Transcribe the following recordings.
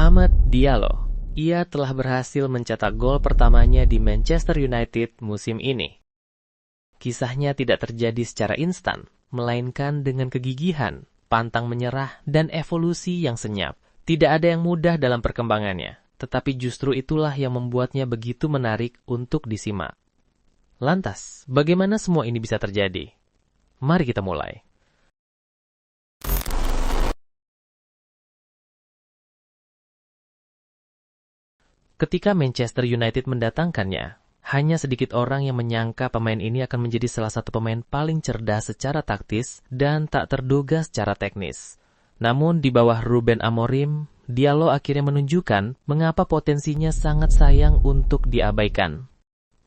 Amad Diallo. Ia telah berhasil mencetak gol pertamanya di Manchester United musim ini. Kisahnya tidak terjadi secara instan, melainkan dengan kegigihan, pantang menyerah, dan evolusi yang senyap. Tidak ada yang mudah dalam perkembangannya, tetapi justru itulah yang membuatnya begitu menarik untuk disimak. Lantas, bagaimana semua ini bisa terjadi? Mari kita mulai. Ketika Manchester United mendatangkannya, hanya sedikit orang yang menyangka pemain ini akan menjadi salah satu pemain paling cerdas secara taktis dan tak terduga secara teknis. Namun di bawah Ruben Amorim, Diallo akhirnya menunjukkan mengapa potensinya sangat sayang untuk diabaikan.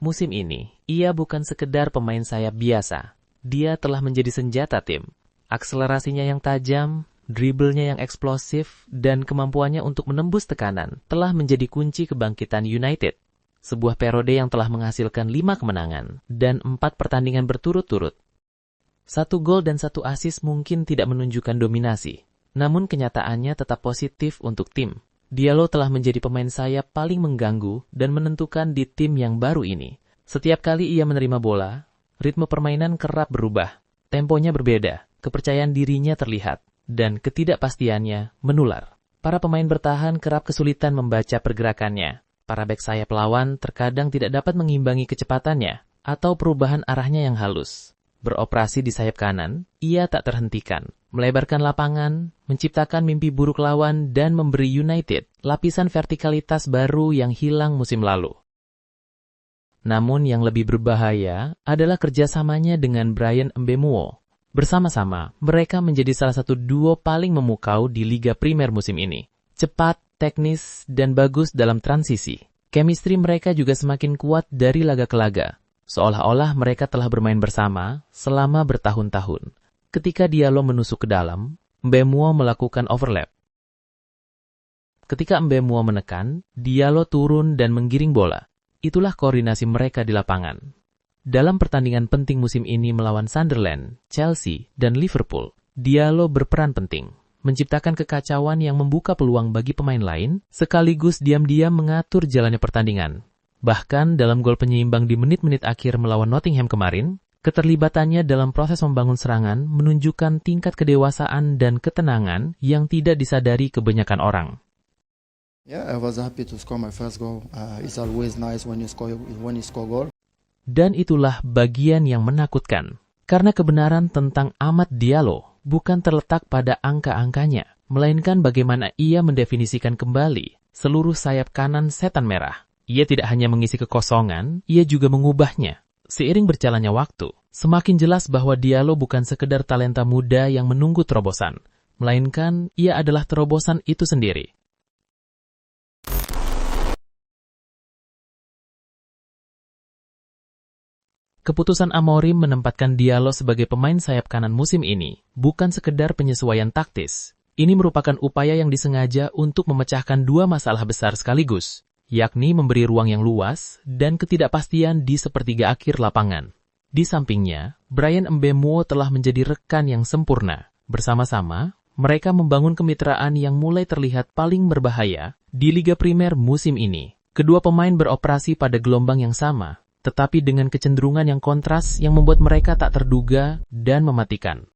Musim ini, ia bukan sekedar pemain sayap biasa. Dia telah menjadi senjata tim. Akselerasinya yang tajam, driblenya yang eksplosif, dan kemampuannya untuk menembus tekanan telah menjadi kunci kebangkitan United. Sebuah periode yang telah menghasilkan 5 kemenangan dan 4 pertandingan berturut-turut. 1 gol dan 1 assist mungkin tidak menunjukkan dominasi, namun kenyataannya tetap positif untuk tim. Diallo telah menjadi pemain sayap paling mengganggu dan menentukan di tim yang baru ini. Setiap kali ia menerima bola, ritme permainan kerap berubah, temponya berbeda, kepercayaan dirinya terlihat, dan ketidakpastiannya menular. Para pemain bertahan kerap kesulitan membaca pergerakannya. Para bek sayap lawan terkadang tidak dapat mengimbangi kecepatannya atau perubahan arahnya yang halus. Beroperasi di sayap kanan, ia tak terhentikan, melebarkan lapangan, menciptakan mimpi buruk lawan, dan memberi United lapisan vertikalitas baru yang hilang musim lalu. Namun yang lebih berbahaya adalah kerjasamanya dengan Bryan Mbeumo. Bersama-sama, mereka menjadi salah satu duo paling memukau di Liga Primer musim ini. Cepat, teknis, dan bagus dalam transisi. Chemistry mereka juga semakin kuat dari laga ke laga. Seolah-olah mereka telah bermain bersama selama bertahun-tahun. Ketika Diallo menusuk ke dalam, Mbeumo melakukan overlap. Ketika Mbeumo menekan, Diallo turun dan menggiring bola. Itulah koordinasi mereka di lapangan. Dalam pertandingan penting musim ini melawan Sunderland, Chelsea, dan Liverpool, Diallo berperan penting, menciptakan kekacauan yang membuka peluang bagi pemain lain, sekaligus diam-diam mengatur jalannya pertandingan. Bahkan dalam gol penyeimbang di menit-menit akhir melawan Nottingham kemarin, keterlibatannya dalam proses membangun serangan menunjukkan tingkat kedewasaan dan ketenangan yang tidak disadari kebanyakan orang. Yeah, I was happy to score my first goal. It's always nice when you score goal. Dan itulah bagian yang menakutkan, karena kebenaran tentang Amad Diallo bukan terletak pada angka-angkanya, melainkan bagaimana ia mendefinisikan kembali seluruh sayap kanan setan merah. Ia tidak hanya mengisi kekosongan, ia juga mengubahnya. Seiring berjalannya waktu, semakin jelas bahwa Diallo bukan sekedar talenta muda yang menunggu terobosan, melainkan ia adalah terobosan itu sendiri. Keputusan Amorim menempatkan Diallo sebagai pemain sayap kanan musim ini bukan sekedar penyesuaian taktis. Ini merupakan upaya yang disengaja untuk memecahkan 2 masalah besar sekaligus, yakni memberi ruang yang luas dan ketidakpastian di sepertiga akhir lapangan. Di sampingnya, Bryan Mbeumo telah menjadi rekan yang sempurna. Bersama-sama, mereka membangun kemitraan yang mulai terlihat paling berbahaya di Liga Primer musim ini. Kedua pemain beroperasi pada gelombang yang sama, tetapi dengan kecenderungan yang kontras yang membuat mereka tak terduga dan mematikan.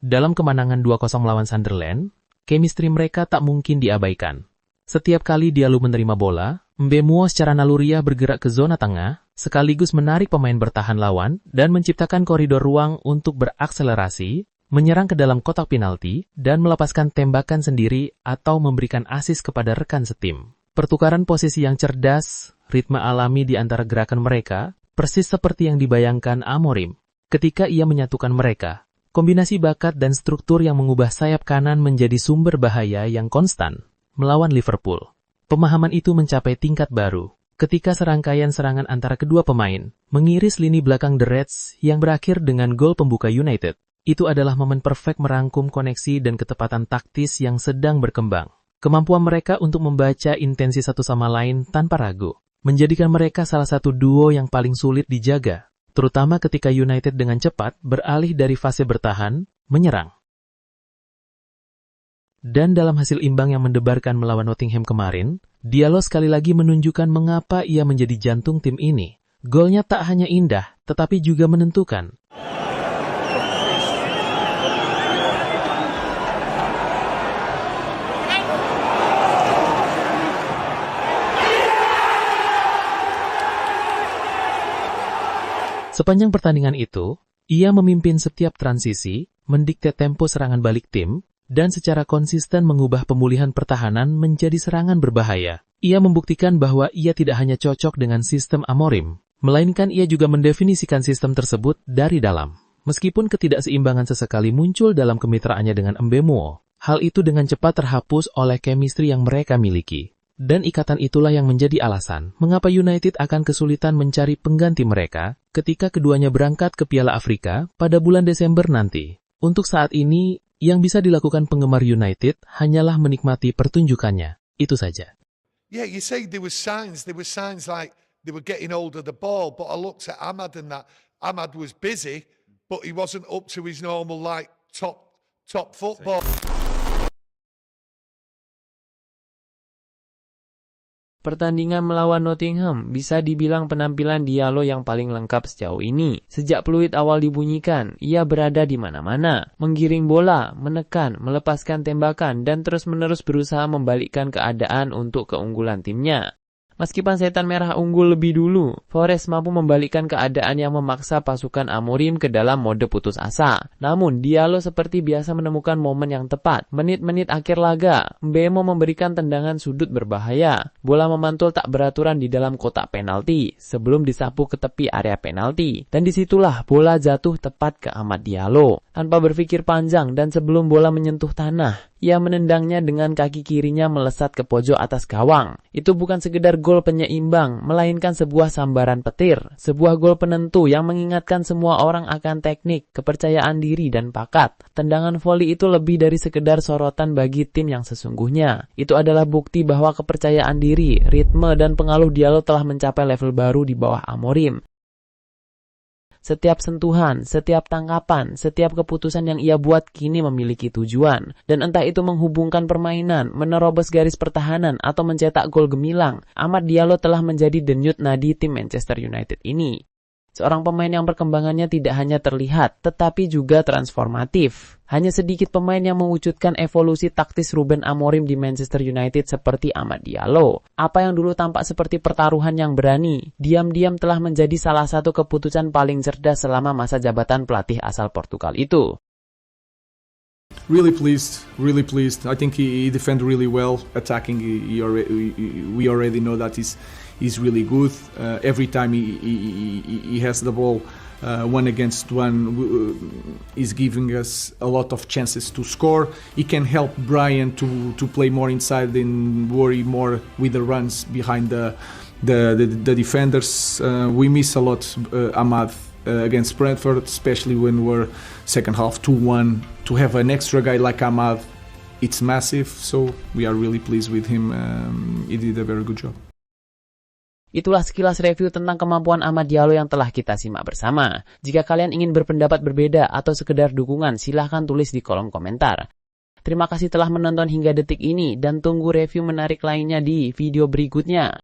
Dalam kemenangan 2-0 melawan Sunderland, chemistry mereka tak mungkin diabaikan. Setiap kali Diallo menerima bola, Mbeumo secara naluriah bergerak ke zona tengah, sekaligus menarik pemain bertahan lawan dan menciptakan koridor ruang untuk berakselerasi, menyerang ke dalam kotak penalti, dan melepaskan tembakan sendiri atau memberikan assist kepada rekan setim. Pertukaran posisi yang cerdas, ritme alami di antara gerakan mereka, persis seperti yang dibayangkan Amorim. Ketika ia menyatukan mereka, kombinasi bakat dan struktur yang mengubah sayap kanan menjadi sumber bahaya yang konstan. Melawan Liverpool, pemahaman itu mencapai tingkat baru. Ketika serangkaian serangan antara kedua pemain mengiris lini belakang The Reds yang berakhir dengan gol pembuka United, itu adalah momen perfect merangkum koneksi dan ketepatan taktis yang sedang berkembang. Kemampuan mereka untuk membaca intensi satu sama lain tanpa ragu menjadikan mereka salah satu duo yang paling sulit dijaga, terutama ketika United dengan cepat beralih dari fase bertahan, menyerang. Dan dalam hasil imbang yang mendebarkan melawan Nottingham kemarin, Diallo sekali lagi menunjukkan mengapa ia menjadi jantung tim ini. Golnya tak hanya indah, tetapi juga menentukan. Sepanjang pertandingan itu, ia memimpin setiap transisi, mendikte tempo serangan balik tim, dan secara konsisten mengubah pemulihan pertahanan menjadi serangan berbahaya. Ia membuktikan bahwa ia tidak hanya cocok dengan sistem Amorim, melainkan ia juga mendefinisikan sistem tersebut dari dalam. Meskipun ketidakseimbangan sesekali muncul dalam kemitraannya dengan Mbeumo, hal itu dengan cepat terhapus oleh chemistry yang mereka miliki. Dan ikatan itulah yang menjadi alasan mengapa United akan kesulitan mencari pengganti mereka ketika keduanya berangkat ke Piala Afrika pada bulan Desember nanti. Untuk saat ini, yang bisa dilakukan penggemar United hanyalah menikmati pertunjukannya. Itu saja. Yeah, you say there were signs like they were getting hold of the ball, but I looked at Ahmad and that Ahmad was busy, but he wasn't up to his normal like top football. Pertandingan melawan Nottingham bisa dibilang penampilan Diallo yang paling lengkap sejauh ini. Sejak peluit awal dibunyikan, ia berada di mana-mana, menggiring bola, menekan, melepaskan tembakan, dan terus-menerus berusaha membalikkan keadaan untuk keunggulan timnya. Meskipun Setan Merah unggul lebih dulu, Forest mampu membalikkan keadaan yang memaksa pasukan Amorim ke dalam mode putus asa. Namun, Diallo seperti biasa menemukan momen yang tepat. Menit-menit akhir laga, Mbeumo memberikan tendangan sudut berbahaya. Bola memantul tak beraturan di dalam kotak penalti, sebelum disapu ke tepi area penalti. Dan disitulah bola jatuh tepat ke Amad Diallo. Tanpa berpikir panjang dan sebelum bola menyentuh tanah, ia menendangnya dengan kaki kirinya melesat ke pojok atas gawang. Itu bukan sekedar gol penyeimbang, melainkan sebuah sambaran petir. Sebuah gol penentu yang mengingatkan semua orang akan teknik, kepercayaan diri, dan bakat. Tendangan voli itu lebih dari sekedar sorotan bagi tim yang sesungguhnya. Itu adalah bukti bahwa kepercayaan diri, ritme, dan pengaruh Diallo telah mencapai level baru di bawah Amorim. Setiap sentuhan, setiap tangkapan, setiap keputusan yang ia buat kini memiliki tujuan. Dan entah itu menghubungkan permainan, menerobos garis pertahanan, atau mencetak gol gemilang, Amad Diallo telah menjadi denyut nadi tim Manchester United ini. Seorang pemain yang perkembangannya tidak hanya terlihat, tetapi juga transformatif. Hanya sedikit pemain yang mewujudkan evolusi taktis Ruben Amorim di Manchester United seperti Amad Diallo. Apa yang dulu tampak seperti pertaruhan yang berani, diam-diam telah menjadi salah satu keputusan paling cerdas selama masa jabatan pelatih asal Portugal itu. Really pleased. I think he defended really well. Attacking, we already know that he's really good. Every time he has the ball, 1 against 1, is giving us a lot of chances to score. He can help Brian to play more inside and worry more with the runs behind the defenders. We miss a lot Amad against Brentford, especially when we're second half 2-1. To have an extra guy like Amad, it's massive. So we are really pleased with him. He did a very good job. Itulah sekilas review tentang kemampuan Amad Diallo yang telah kita simak bersama. Jika kalian ingin berpendapat berbeda atau sekedar dukungan, silahkan tulis di kolom komentar. Terima kasih telah menonton hingga detik ini dan tunggu review menarik lainnya di video berikutnya.